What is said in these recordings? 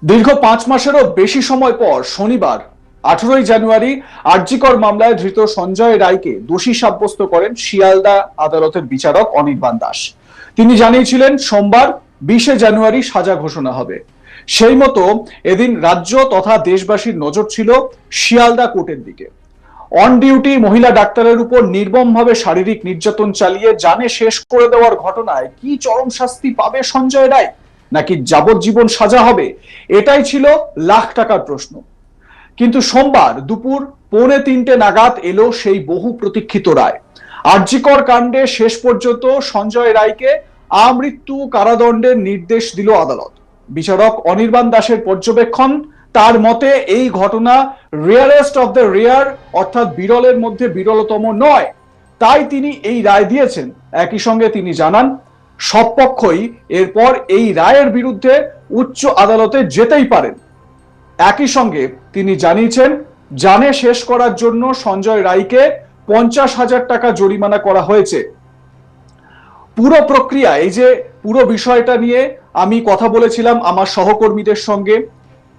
দীর্ঘ 5 মাসেরও বেশি সময় পর শনিবার 18ই জানুয়ারি আরজিকর মামলায় ধৃত সঞ্জয় রায়কে দোষী সাব্যস্ত করেন শিয়ালদা আদালতের বিচারক অনির্বাণ দাস। তিনি জানিয়েছিলেন সোমবার 20শে জানুয়ারি সাজা ঘোষণা হবে। সেই মতো এদিন রাজ্য তথা দেশবাসীর নজর ছিল শিয়ালদা কোর্টের দিকে। অন ডিউটি মহিলা ডাক্তারের উপর নির্মমভাবে শারীরিক নির্যাতন চালিয়ে জানে শেষ করে দেওয়ার ঘটনায় কি চরম শাস্তি পাবে সঞ্জয় রায়, নাকি যাবজ্জীবন সাজা হবে, এটাই ছিল লাখ টাকার প্রশ্ন। কিন্তু সোমবার দুপুর 2:45 নাগাদ এলো সেই বহু প্রতীক্ষিত রায়। আরজিকর কাণ্ডে শেষ পর্যন্ত সঞ্জয় রায়কে আমৃত্যু কারাদণ্ডের নির্দেশ দিল আদালত। বিচারক অনির্বাণ দাসের পর্যবেক্ষণ, তার মতে এই ঘটনা রেয়ারেস্ট অফ দ্য রেয়ার, অর্থাৎ বিরলের মধ্যে বিরলতম নয়, তাই তিনি এই রায় দিয়েছেন। একই সঙ্গে তিনি জানান সব পক্ষই এরপর এই রায়ের বিরুদ্ধে উচ্চ আদালতে যেতেই পারেন। একই সঙ্গে তিনি জানিয়েছেন জানে শেষ করার জন্য সঞ্জয় রায়কে 50,000 টাকা জরিমানা করা হয়েছে। পুরো প্রক্রিয়া, এই যে পুরো বিষয়টা নিয়ে আমি কথা বলেছিলাম আমার সহকর্মীদের সঙ্গে,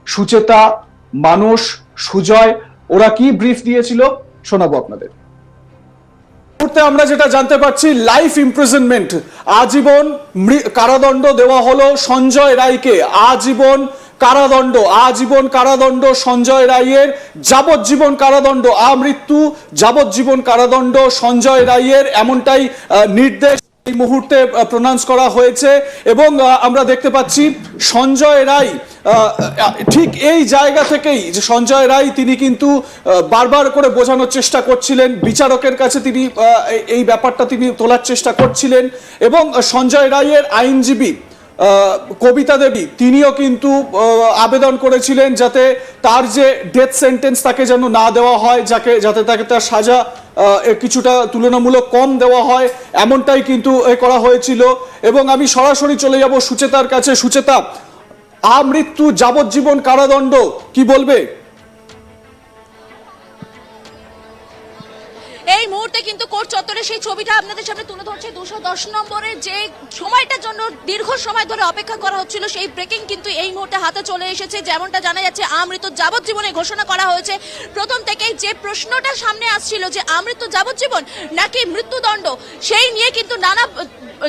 সুচেতা, মানস, সুজয়, ওরা কি ব্রিফ দিয়েছিল শোনাবো আপনাদের। আমরা যেটা জানতে পারছি, লাইফ ইমপ্রিজনমেন্ট, আজীবন কারাদণ্ড দেওয়া হলো সঞ্জয় রায়কে। আজীবন কারাদণ্ড সঞ্জয় রায়ের, যাবজ্জীবন কারাদণ্ড, আমৃত্যু যাবজ্জীবন কারাদণ্ড সঞ্জয় রায়ের, এমনটাই নির্দেশ এই মুহূর্তে প্রনাউন্স করা হয়েছে। এবং আমরা দেখতে পাচ্ছি সঞ্জয় রায় ঠিক এই জায়গা থেকেই, যে সঞ্জয় রায় তিনি কিন্তু বারবার করে বোঝানোর চেষ্টা করছিলেন বিচারকের কাছে, তিনি এই ব্যাপারটা তিনি তোলার চেষ্টা করছিলেন। এবং সঞ্জয় রায়ের আইনজীবী কবিতা দেবী, তিনিও কিন্তু আবেদন করেছিলেন যাতে তার যে ডেথ সেন্টেন্স তাকে যেন না দেওয়া হয়, যাতে তাকে তার সাজা কিছুটা তুলনামূলক কম দেওয়া হয়, এমনটাই কিন্তু করা হয়েছিল। এবং আমি সরাসরি চলে যাব সুচেতার কাছে। সুচেতা, আমৃত্যু যাবজ্জীবন কারাদণ্ড, কি বলবে? এই মুহূর্তে কিন্তু কোর্ট চত্বরে সেই ছবিটা আপনাদের সামনে তুলে ধরছে। 210 নম্বরের যে সময়টার জন্য দীর্ঘ সময় ধরে অপেক্ষা করা হচ্ছিল, সেই ব্রেকিং কিন্তু এই মুহূর্তে হাতে চলে এসেছে। যেমনটা জানা যাচ্ছে, আমৃত্যু যাবজ্জীবনে ঘোষণা করা হয়েছে। প্রথম থেকেই যে প্রশ্নটা সামনে আসছিল যে আমৃত্যু যাবজ্জীবন নাকি মৃত্যুদণ্ড, সেই নিয়ে কিন্তু নানা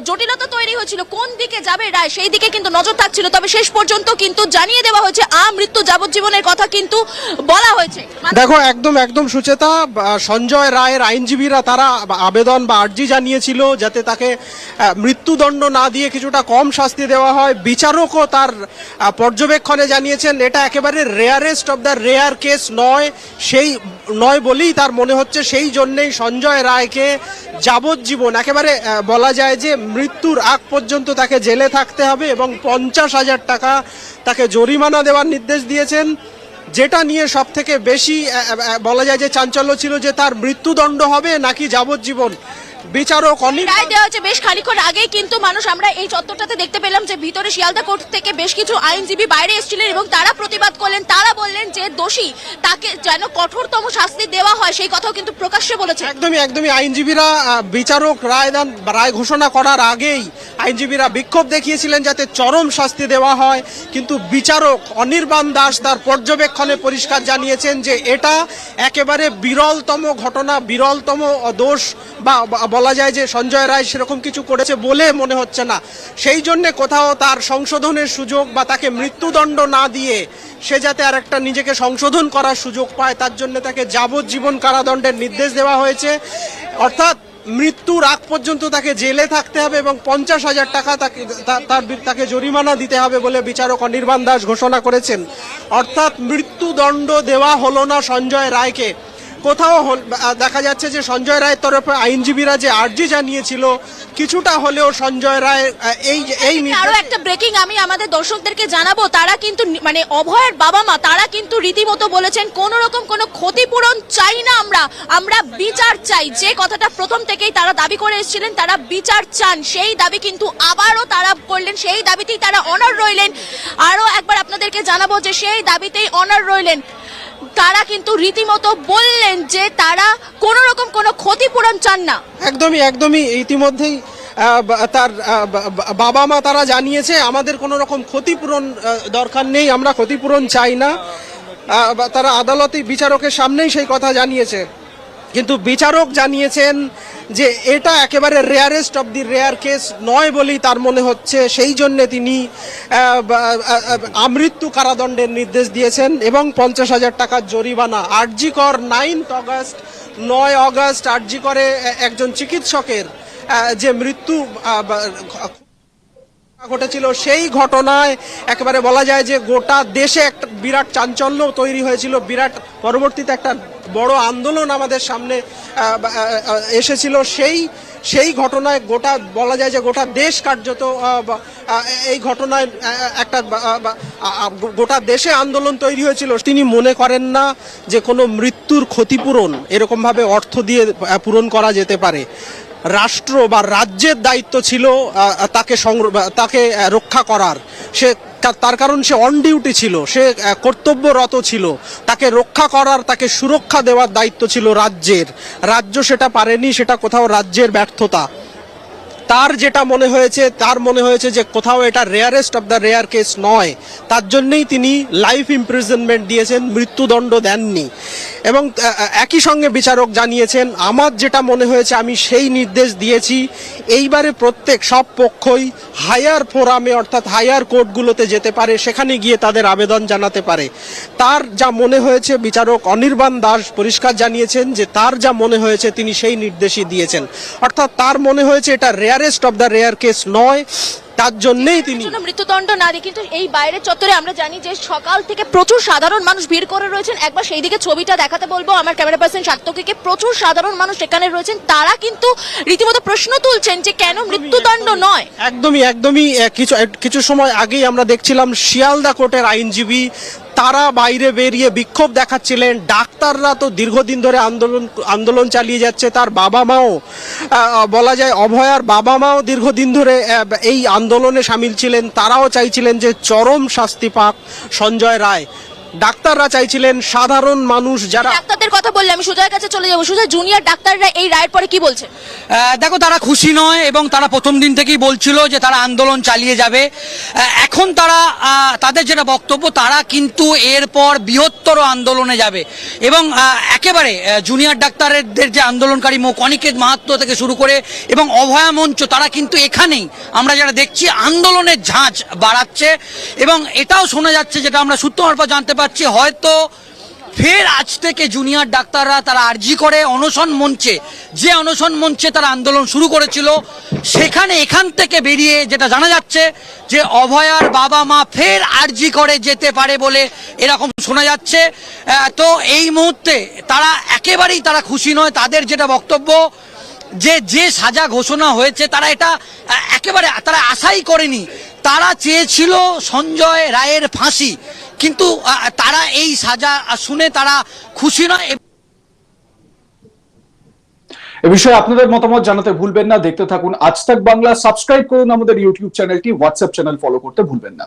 জটিলতা তৈরি হয়েছিল। কোন দিকে যাবে রায়, সেই দিকে কিন্তু নজর থাকছিল। তবে শেষ পর্যন্ত কিন্তু জানিয়ে দেওয়া হয়েছে আমৃত্যু যাবজ্জীবনের কথা কিন্তু বলা হয়েছে। দেখো, একদম সুচেতা, সঞ্জয় রায়ের আইনজীবীরা তারা আবেদন বা আর্জি জানিয়েছিল যাতে তাকে মৃত্যুদণ্ড না দিয়ে কিছুটা কম শাস্তি দেওয়া হয়। বিচারকও তার পর্যবেক্ষণে জানিয়েছেন এটা একেবারে rarest of the rare case নয় বলেই তার মনে হচ্ছে। সেই জন্যেই সঞ্জয় রায়কে যাবজ্জীবন, একেবারে বলা যায় যে মৃত্যুর আগ পর্যন্ত তাকে জেলে থাকতে হবে এবং 50,000 টাকা তাকে জরিমানা দেওয়ার নির্দেশ দিয়েছেন। যেটা নিয়ে সব থেকে বেশি বলা যায় যে চাঞ্চল্য ছিল যে তার মৃত্যুদণ্ড হবে নাকি যাবজ্জীবন। বিচারক রায় দেওয়া হচ্ছে বেশ খানিক্ষণ আগেই কিন্তু মানুষ আমরা এই চত্বরটাতে দেখতে পেলাম যে ভিতরে শিয়ালদা কোর্ট থেকে বেশ কিছু আইনজীবী বাইরে এসেছিলেন এবং তারা প্রতিবাদ করলেন। তারা বললেন যে দোষী তাকে যেন কঠোরতম শাস্তি দেওয়া হয়, সেই কথাও কিন্তু প্রকাশ্যে বলেছে। একদমই আইনজীবীরা বিচারক রায় ঘোষণা করার আগেই আইনজীবীরা বিক্ষোভ দেখিয়েছিলেন যাতে চরম শাস্তি দেওয়া হয়। কিন্তু বিচারক অনির্বাণ দাস তার পর্যবেক্ষণে পরিষ্কার জানিয়েছেন যে এটা একেবারে বিরলতম ঘটনা, বিরলতম দোষ, বা বলা যায় যে সঞ্জয় রায় সেরকম কিছু করেছে বলে মনে হচ্ছে না। সেই জন্যে কোথাও তার সংশোধনের সুযোগ বা তাকে মৃত্যুদণ্ড না দিয়ে সে যাতে আর একটা নিজেকে সংশোধন করার সুযোগ পায়, তার জন্য তাকে যাবজ্জীবন কারাদণ্ডের নির্দেশ দেওয়া হয়েছে। অর্থাৎ মৃত্যুর আগ পর্যন্ত তাকে জেলে থাকতে হবে এবং 50,000 টাকা তাকে জরিমানা দিতে হবে বলে বিচারক অনির্বাণ দাস ঘোষণা করেছেন। অর্থাৎ মৃত্যুদণ্ড দেওয়া হলো না সঞ্জয় রায়কে। কোথাও দেখা যাচ্ছে যে সঞ্জয় রায়ের তরফে আইনজীবীরা যে আর্জি জানিয়েছিল কিছুটা হলেও সঞ্জয় রায় এই আরো একটা ব্রেকিং আমি আমাদের দর্শকদেরকে জানাবো। তারা কিন্তু মানে অভয়ের বাবা মা তারা কিন্তু রীতিমতো বলেছেন কোন রকম কোনো ক্ষতিপূরণ চাই না, আমরা বিচার চাই। যে কথাটা প্রথম থেকেই তারা দাবি করে এসেছিলেন, তারা বিচার চান, সেই দাবি কিন্তু আবারও তারা করলেন, সেই দাবিতেই তারা অনর রইলেন। আরো একবার আপনাদেরকে জানাবো যে সেই দাবিতেই অনর রইলেন। তারা কিন্তু রীতিমতো বললেন যে তারা কোন রকম কোনো ক্ষতিপূরণ চান না। একদমই ইতিমধ্যেই তার বাবা মা তারা জানিয়েছে আমাদের কোনো রকম ক্ষতিপূরণ দরকার নেই, আমরা ক্ষতিপূরণ চাই না। তারা আদালতে বিচারকের সামনেই সেই কথা জানিয়েছে, কিন্তু বিচারক জানিয়েছেন যে এটা একেবারে rarest of the rare case নয় বলেই তার মনে হচ্ছে, সেই জন্য তিনি আমৃত্যু কারাদণ্ডের নির্দেশ দিয়েছেন এবং 50,000 টাকার জরিমানা। আরজি কর 9 অগস্ট আরজি করে একজন চিকিৎসকের যে মৃত্যু ঘটেছিল, সেই ঘটনায় একেবারে বলা যায় যে গোটা দেশে একটা বিরাট চাঞ্চল্য তৈরি হয়েছিল, বিরাট পরবর্তীতে একটা বড় আন্দোলন আমাদের সামনে এসেছিল। সেই ঘটনায় গোটা বলা যায় যে গোটা দেশ কার্যত এই ঘটনায় একটা গোটা দেশে আন্দোলন তৈরি হয়েছিল। তিনি মনে করেন না যে কোনো মৃত্যুর ক্ষতিপূরণ এরকমভাবে অর্থ দিয়ে পূরণ করা যেতে পারে। রাষ্ট্র বা রাজ্যের দায়িত্ব ছিল তাকে রক্ষা করার, সে তার কারণ সে অন ডিউটি ছিল, সে কর্তব্যরত ছিল, তাকে রক্ষা করার, তাকে সুরক্ষা দেওয়ার দায়িত্ব ছিল রাজ্যের। রাজ্য সেটা পারেনি, সেটা কোথাও রাজ্যের ব্যর্থতা। তার যেটা মনে হয়েছে যে কোথাও এটা rarest of the rare case নয়, তার জন্যই তিনি লাইফ ইমপ্রিজনমেন্ট দিয়েছেন, মৃত্যুদণ্ড দেননি। এবং একই সঙ্গে বিচারক জানিয়েছেন আমার যেটা মনে হয়েছে আমি সেই নির্দেশ দিয়েছি। এইবারে সব পক্ষই হায়ার ফোরামে অর্থাৎ হায়ার কোর্টগুলোতে যেতে পারে, সেখানে গিয়ে তাদের আবেদন জানাতে পারে। তার যা মনে হয়েছে, বিচারক অনির্বাণ দাস পরিষ্কার জানিয়েছেন যে তার যা মনে হয়েছে তিনি সেই নির্দেশই দিয়েছেন। অর্থাৎ তার মনে হয়েছে এটা rarest of the rare case নয়, তার জন্যই তিনি মৃত্যুদণ্ড না দিয়ে। কিন্তু এই বাইরের চত্বরে আমরা জানি যে সকাল থেকে প্রচুর সাধারণ মানুষ ভিড় করে রয়েছেন। একবার সেই দিকে ছবিটা দেখাতে বলবো আমার ক্যামেরা পার্সন সার্থকীকে। প্রচুর সাধারণ মানুষ এখানে রয়েছেন, তারা কিন্তু রীতিমতো প্রশ্ন তুলছেন যে কেন মৃত্যুদণ্ড নয়। একদমই কিছু সময় আগেই আমরা দেখছিলাম শিয়ালদা কোর্টের আইনজীবী তারা বাইরে বেরিয়ে বিক্ষোভ দেখাচ্ছিলেন। ডাক্তাররা তো দীর্ঘদিন ধরে আন্দোলন চালিয়ে যাচ্ছে, তার বাবা মাও বলা যায় অভয়ার বাবা মাও দীর্ঘদিন ধরে এই আন্দোলনে সামিল ছিলেন। তারাও চাইছিলেন যে চরম শাস্তি পাক সঞ্জয় রায়। ডাক্তাররা চাইছিলেন, সাধারণ মানুষ যারা ডাক্তারদের কথা বললে আমি সুজয়ের কাছে চলে যাবো। সুজয়, জুনিয়র ডাক্তাররা এই রায়ের পরে কি বলছে? দেখো, তারা খুশি নয় এবং তারা প্রথম দিন থেকেই বলছিল যে তারা আন্দোলন চালিয়ে যাবে। এখন তাদের যেটা বক্তব্য, তারা কিন্তু এরপর বৃহত্তর আন্দোলনে যাবে এবং একেবারে জুনিয়র ডাক্তারদের যে আন্দোলনকারী মুখ অনিকেত মাহাত্ম থেকে শুরু করে এবং অভয়া মঞ্চ, তারা কিন্তু এখানেই আমরা যারা দেখছি আন্দোলনের ঝাঁঝ বাড়াচ্ছে। এবং এটাও শোনা যাচ্ছে, যেটা আমরা সূত্র মারফত জানতে পারছি, হয়তো ফের আজ থেকে জুনিয়র ডাক্তাররা তারা আরজি করে অনশন মঞ্চে তারা আন্দোলন শুরু করেছিল, এখান থেকে বেরিয়ে যেটা জানা যাচ্ছে যে অভয়ার বাবা মা ফের আরজি করে যেতে পারে বলে এরকম শোনা যাচ্ছে। তো এই মুহূর্তে একেবারেই তারা খুশি নয়। তাদের যেটা বক্তব্য যে সাজা ঘোষণা হয়েছে তারা এটা একেবারে তারা আশাই করেনি। তারা চেয়েছিল সঞ্জয় রায়ের ফাঁসি, কিন্তু তারা এই সাজা শুনে তারা খুশি নয়। এ বিষয়ে আপনাদের মতামত জানাতে ভুলবেন না। দেখতে থাকুন আজ তাক বাংলা। সাবস্ক্রাইব করুন আমাদের ইউটিউব চ্যানেলটি, হোয়াটসঅ্যাপ চ্যানেল ফলো করতে ভুলবেন না।